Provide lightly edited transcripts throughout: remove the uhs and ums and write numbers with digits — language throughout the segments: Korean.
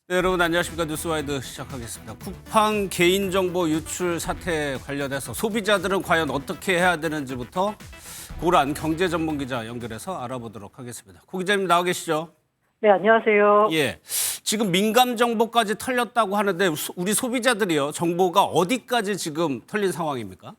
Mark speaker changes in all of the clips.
Speaker 1: 네, 여러분 안녕하십니까. 뉴스와이드 시작하겠습니다. 쿠팡 개인정보 유출 사태 관련해서 소비자들은 과연 어떻게 해야 되는지부터 고란 경제전문기자 연결해서 알아보도록 하겠습니다. 고 기자님 나와 계시죠?
Speaker 2: 네, 안녕하세요.
Speaker 1: 예. 지금 민감 정보까지 털렸다고 하는데 우리 소비자들이요. 정보가 어디까지 지금 털린 상황입니까?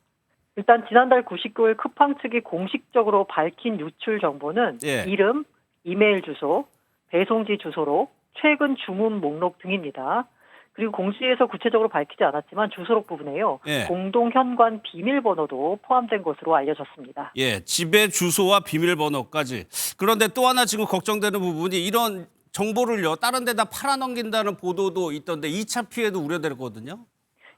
Speaker 2: 일단 지난달 99일 쿠팡 측이 공식적으로 밝힌 유출 정보는
Speaker 1: 예.
Speaker 2: 이름, 이메일 주소, 배송지 주소로 최근 주문 목록 등입니다. 그리고 공시에서 구체적으로 밝히지 않았지만 주소록 부분에요.
Speaker 1: 예.
Speaker 2: 공동 현관 비밀번호도 포함된 것으로 알려졌습니다.
Speaker 1: 예, 집의 주소와 비밀번호까지. 그런데 또 하나 지금 걱정되는 부분이 이런 정보를요. 다른 데다 팔아넘긴다는 보도도 있던데 2차 피해도 우려되거든요.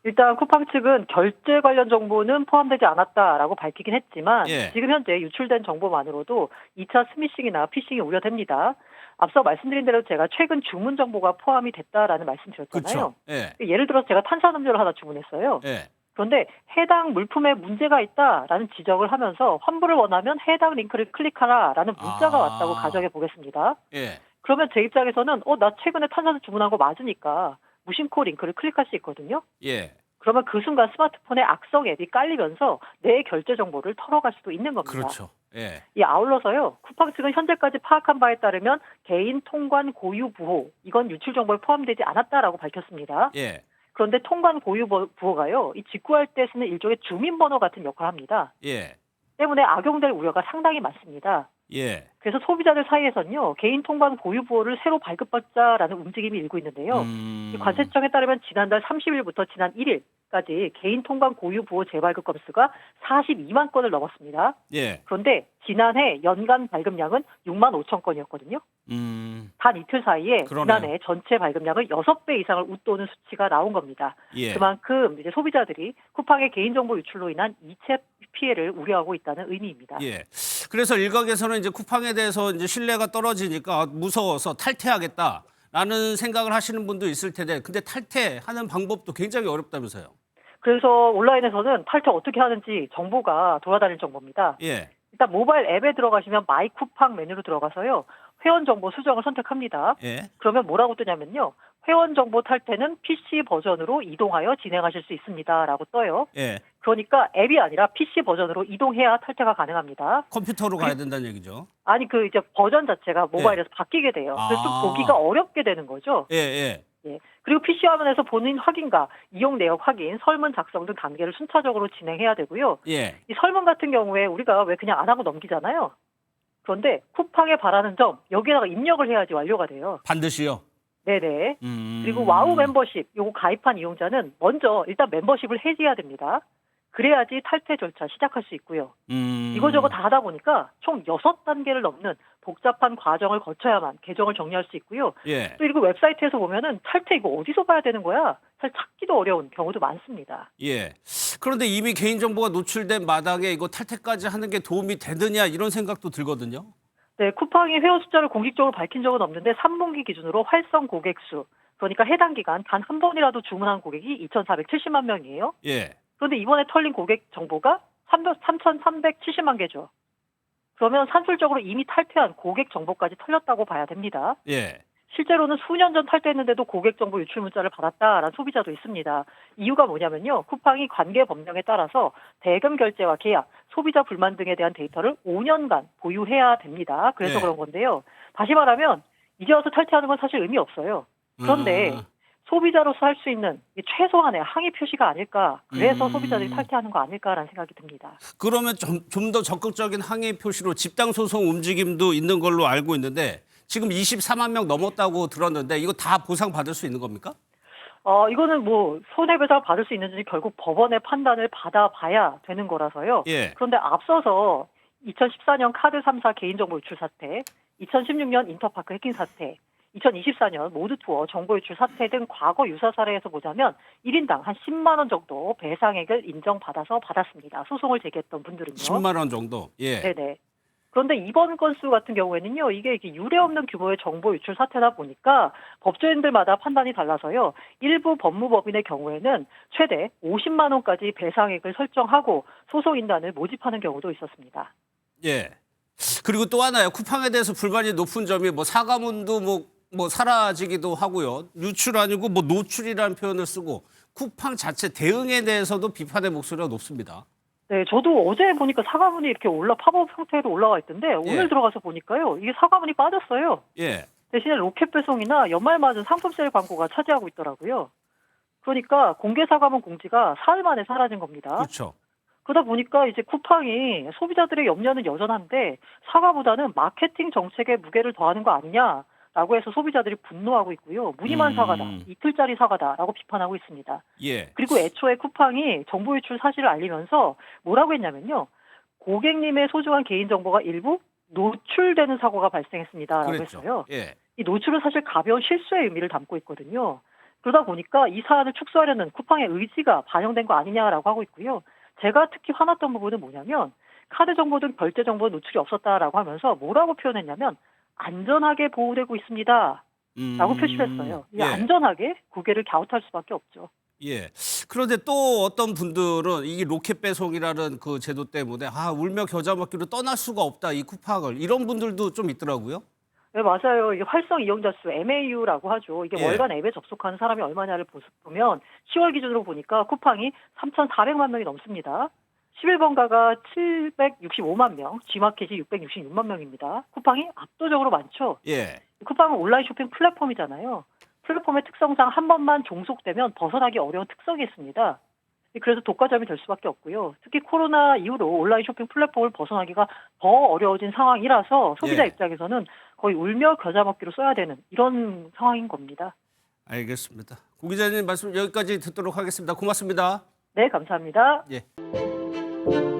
Speaker 2: 일단 쿠팡 측은 결제 관련 정보는 포함되지 않았다라고 밝히긴 했지만
Speaker 1: 예.
Speaker 2: 지금 현재 유출된 정보만으로도 2차 스미싱이나 피싱이 우려됩니다. 앞서 말씀드린 대로 제가 최근 주문 정보가 포함이 됐다라는 말씀드렸잖아요.
Speaker 1: 그렇죠. 예.
Speaker 2: 예를 들어서 제가 탄산음료를 하나 주문했어요.
Speaker 1: 예.
Speaker 2: 그런데 해당 물품에 문제가 있다라는 지적을 하면서 환불을 원하면 해당 링크를 클릭하라라는 문자가 왔다고 가정해 보겠습니다.
Speaker 1: 예.
Speaker 2: 그러면 제 입장에서는 나 최근에 탄산수 주문한 거 맞으니까 무심코 링크를 클릭할 수 있거든요.
Speaker 1: 예.
Speaker 2: 그러면 그 순간 스마트폰에 악성 앱이 깔리면서 내 결제 정보를 털어갈 수도 있는 겁니다.
Speaker 1: 그렇죠. 예.
Speaker 2: 이 아울러서요. 쿠팡 측은 현재까지 파악한 바에 따르면 개인 통관 고유 부호, 이건 유출 정보에 포함되지 않았다라고 밝혔습니다.
Speaker 1: 예.
Speaker 2: 그런데 통관 고유 부호가요. 이 직구할 때 쓰는 일종의 주민번호 같은 역할을 합니다.
Speaker 1: 예.
Speaker 2: 때문에 악용될 우려가 상당히 많습니다.
Speaker 1: 예. 그래서
Speaker 2: 그래서 소비자들 사이에서는요. 개인 통관 고유 부호를 새로 발급받자라는 움직임이 일고 있는데요. 이 관세청에 따르면 지난달 30일부터 지난 1일까지 개인 통관 고유 부호 재발급 건수가 42만 건을 넘었습니다.
Speaker 1: 예.
Speaker 2: 그런데 지난해 연간 발급량은 6만 5천 건이었거든요. 단 이틀 사이에
Speaker 1: 그러네요.
Speaker 2: 지난해 전체 발급량을 6배 이상을 웃도는 수치가 나온 겁니다.
Speaker 1: 예.
Speaker 2: 그만큼 이제 소비자들이 쿠팡의 개인정보 유출로 인한 2차 피해를 우려하고 있다는 의미입니다.
Speaker 1: 예. 그래서 일각에서는 이제 쿠팡에 대해서 이제 신뢰가 떨어지니까 무서워서 탈퇴하겠다라는 생각을 하시는 분도 있을 텐데, 근데 탈퇴하는 방법도 굉장히 어렵다면서요.
Speaker 2: 그래서 온라인에서는 탈퇴 어떻게 하는지 정보가 돌아다닐 정보입니다.
Speaker 1: 예.
Speaker 2: 일단 모바일 앱에 들어가시면 마이 쿠팡 메뉴로 들어가서요. 회원 정보 수정을 선택합니다.
Speaker 1: 예.
Speaker 2: 그러면 뭐라고 뜨냐면요. 회원 정보 탈퇴는 PC 버전으로 이동하여 진행하실 수 있습니다라고 떠요.
Speaker 1: 예.
Speaker 2: 그러니까 앱이 아니라 PC 버전으로 이동해야 탈퇴가 가능합니다.
Speaker 1: 컴퓨터로 가야 된다는 얘기죠.
Speaker 2: 아니 이제 버전 자체가 모바일에서 바뀌게 돼요. 그래서 좀 보기가 어렵게 되는 거죠.
Speaker 1: 예. 예.
Speaker 2: 예. 그리고 PC 화면에서 본인 확인과 이용 내역 확인, 설문 작성 등 단계를 순차적으로 진행해야 되고요.
Speaker 1: 예.
Speaker 2: 이 설문 같은 경우에 우리가 왜 그냥 안 하고 넘기잖아요. 그런데 쿠팡에 바라는 점 여기에다가 입력을 해야지 완료가 돼요.
Speaker 1: 반드시요.
Speaker 2: 네네. 그리고 와우 멤버십 요거 가입한 이용자는 먼저 일단 멤버십을 해지해야 됩니다. 그래야지 탈퇴 절차 시작할 수 있고요. 이거저거 다 하다 보니까 총 6단계를 넘는 복잡한 과정을 거쳐야만 계정을 정리할 수 있고요.
Speaker 1: 예.
Speaker 2: 또 이거 웹사이트에서 보면은 탈퇴 이거 어디서 봐야 되는 거야? 사실 찾기도 어려운 경우도 많습니다.
Speaker 1: 예. 그런데 이미 개인정보가 노출된 마당에 이거 탈퇴까지 하는 게 도움이 되느냐 이런 생각도 들거든요.
Speaker 2: 네, 쿠팡이 회원 숫자를 공식적으로 밝힌 적은 없는데 3분기 기준으로 활성 고객 수, 그러니까 해당 기간 단 한 번이라도 주문한 고객이 2,470만 명이에요.
Speaker 1: 예.
Speaker 2: 그런데 이번에 털린 고객 정보가 3,370만 개죠. 그러면 산술적으로 이미 탈퇴한 고객 정보까지 털렸다고 봐야 됩니다.
Speaker 1: 예.
Speaker 2: 실제로는 수년 전 탈퇴했는데도 고객 정보 유출 문자를 받았다라는 소비자도 있습니다. 이유가 뭐냐면요. 쿠팡이 관계 법령에 따라서 대금 결제와 계약, 소비자 불만 등에 대한 데이터를 5년간 보유해야 됩니다. 그래서
Speaker 1: 네.
Speaker 2: 그런 건데요. 다시 말하면 이제 와서 탈퇴하는 건 사실 의미 없어요. 그런데 소비자로서 할 수 있는 최소한의 항의 표시가 아닐까. 그래서 소비자들이 탈퇴하는 거 아닐까라는 생각이 듭니다.
Speaker 1: 그러면 좀 더 적극적인 항의 표시로 집단 소송 움직임도 있는 걸로 알고 있는데 지금 24만 명 넘었다고 들었는데 이거 다 보상 받을 수 있는 겁니까?
Speaker 2: 이거는 뭐 손해배상 받을 수 있는지 결국 법원의 판단을 받아봐야 되는 거라서요.
Speaker 1: 예.
Speaker 2: 그런데 앞서서 2014년 카드 3사 개인정보 유출 사태, 2016년 인터파크 해킹 사태, 2024년 모드투어 정보 유출 사태 등 과거 유사 사례에서 보자면 1인당 한 10만 원 정도 배상액을 인정받아서 받았습니다. 소송을 제기했던 분들은요.
Speaker 1: 10만 원 정도. 예.
Speaker 2: 네네. 그런데 이번 건수 같은 경우에는요, 이게 이렇게 유례 없는 규모의 정보 유출 사태다 보니까 법조인들마다 판단이 달라서요, 일부 법무법인의 경우에는 최대 50만 원까지 배상액을 설정하고 소송인단을 모집하는 경우도 있었습니다.
Speaker 1: 예. 그리고 또 하나요. 쿠팡에 대해서 불만이 높은 점이 뭐 사과문도 뭐 뭐 사라지기도 하고요. 유출 아니고 뭐 노출이라는 표현을 쓰고 쿠팡 자체 대응에 대해서도 비판의 목소리가 높습니다.
Speaker 2: 네, 저도 어제 보니까 사과문이 이렇게 팝업 형태로 올라와 있던데 오늘 들어가서 보니까요. 이게 사과문이 빠졌어요.
Speaker 1: 예.
Speaker 2: 대신에 로켓 배송이나 연말 맞은 상품 세일 광고가 차지하고 있더라고요. 그러니까 공개 사과문 공지가 사흘 만에 사라진 겁니다.
Speaker 1: 그렇죠.
Speaker 2: 그러다 보니까 이제 쿠팡이 소비자들의 염려는 여전한데 사과보다는 마케팅 정책에 무게를 더하는 거 아니냐라고 해서 소비자들이 분노하고 있고요. 무늬만 사과다, 이틀짜리 사과다라고 비판하고 있습니다.
Speaker 1: 예.
Speaker 2: 그리고 애초에 쿠팡이 정보 유출 사실을 알리면서 뭐라고 했냐면요. 고객님의 소중한 개인정보가 일부 노출되는 사고가 발생했습니다라고
Speaker 1: 그랬죠.
Speaker 2: 했어요.
Speaker 1: 예.
Speaker 2: 이 노출은 사실 가벼운 실수의 의미를 담고 있거든요. 그러다 보니까 이 사안을 축소하려는 쿠팡의 의지가 반영된 거 아니냐라고 하고 있고요. 제가 특히 화났던 부분은 뭐냐면 카드 정보 등 결제 정보 노출이 없었다라고 하면서 뭐라고 표현했냐면 안전하게 보호되고 있습니다. 라고 표시를 했어요. 이
Speaker 1: 예.
Speaker 2: 안전하게 고개를 갸웃할 수밖에 없죠.
Speaker 1: 예. 그런데 또 어떤 분들은 이 로켓 배송이라는 그 제도 때문에 울며 겨자 먹기로 떠날 수가 없다 이 쿠팡을 이런 분들도 좀 있더라고요.
Speaker 2: 네, 맞아요. 이게 활성 이용자 수 MAU라고 하죠. 이게
Speaker 1: 예. 월간
Speaker 2: 앱에 접속하는 사람이 얼마냐를 보면 10월 기준으로 보니까 쿠팡이 3,400만 명이 넘습니다. 11번가가 765만 명, G마켓이 666만 명입니다. 쿠팡이 압도적으로 많죠.
Speaker 1: 예.
Speaker 2: 쿠팡은 온라인 쇼핑 플랫폼이잖아요. 플랫폼의 특성상 한 번만 종속되면 벗어나기 어려운 특성이 있습니다. 그래서 독과점이 될 수밖에 없고요. 특히 코로나 이후로 온라인 쇼핑 플랫폼을 벗어나기가 더 어려워진 상황이라서 소비자
Speaker 1: 예.
Speaker 2: 입장에서는 거의 울며 겨자 먹기로 써야 되는 이런 상황인 겁니다.
Speaker 1: 알겠습니다. 고 기자님 말씀 여기까지 듣도록 하겠습니다. 고맙습니다.
Speaker 2: 네, 감사합니다.
Speaker 1: 예.